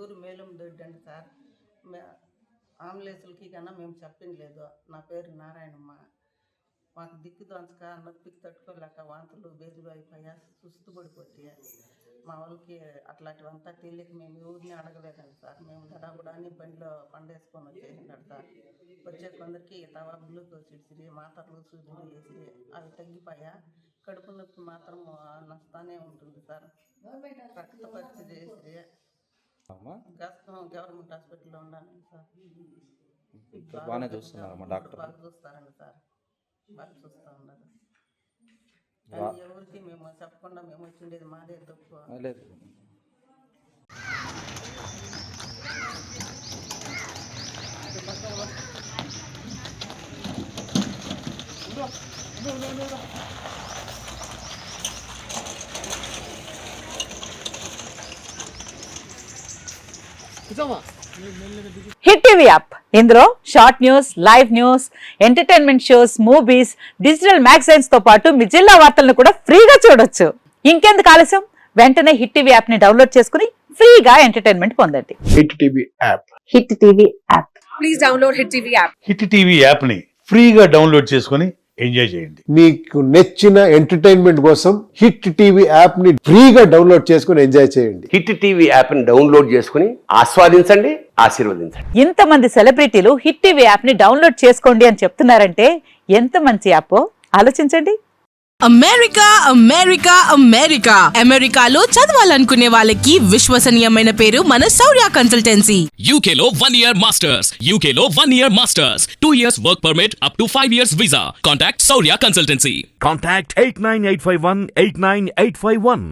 ఊరు మేలం దొడ్డండి సార్. ఆంబులెన్స్లకి కన్నా మేము చెప్పింది లేదు. నా పేరు నారాయణమ్మ. మాకు దిక్కు దొంచక నొప్పికి తట్టుకోలేక వాంతులు బేజులు అయిపోయా, సుస్తు పడిపోతాయి. మా వాళ్ళకి అట్లాంటివంతా తెలియక మేము ఊరిని అడగలేదండి సార్. మేము దడాబుడాని బండిలో పండేసుకొని వచ్చేసినాడు సార్. వచ్చే కొందరికి తవా గ్లూకోజ్ ఇడిసిరి, మాత్రలు సూదులు వేసి అవి తగ్గిపోయా. కడుపు నొప్పి మాత్రం నస్తానే ఉంటుంది సార్. రక్త పరీక్ష చేసి గవర్నమెంట్ హాస్పిటల్లో ఉన్నాను సార్. బాగానే చూస్తున్నారమ్మా డాక్టర్? బాగా చూస్తారండి సార్, బాగా చూస్తూ ఉన్నారు. ఎవరికి మేము చెప్పకుండా మేము వచ్చిండేది మాదే తప్పు. లేదు హిట్ టీవీ యాప్, ఇందులో short news, live news, entertainment shows, movies, digital magazines తో పాటు మీ జిల్లా వార్తలను కూడా ఫ్రీగా చూడొచ్చు. ఇంకెందుకు ఆలస్యం, వెంటనే హిట్ టీవీ యాప్ ని డౌన్లోడ్ చేసుకుని ఫ్రీగా ఎంటర్టైన్మెంట్ పొందండి. Hit TV app. Hit TV app. Please download hit TV app. Hit TV app ని ఫ్రీగా డౌన్లోడ్ చేసుకుని ఎంజాయ్ చేయండి. మీకు నచ్చిన ఎంటర్టైన్మెంట్ కోసం హిట్ టీవీ యాప్ ని ఫ్రీగా డౌన్లోడ్ చేసుకుని ఎంజాయ్ చేయండి. హిట్ టీవీ యాప్ ని డౌన్లోడ్ చేసుకుని ఆస్వాదించండి, ఆశీర్వదించండి. ఇంతమంది సెలబ్రిటీలు హిట్ టీవీ యాప్ ని డౌన్లోడ్ చేసుకోండి అని చెప్తున్నారంటే ఎంత మంచి యాప్ ఆలోచించండి. అమెరికా అమెరికా అమెరికా అమెరికాలో చదవాలనుకునే వాళ్ళకి విశ్వసనీయమైన పేరు మన శౌర్య కన్సల్టెన్సీ. UK లో 1 year masters, UK లో 1 year masters, 2 years work permit up to 5 years visa. Contact Saurya Consultancy. Contact 89851 89851.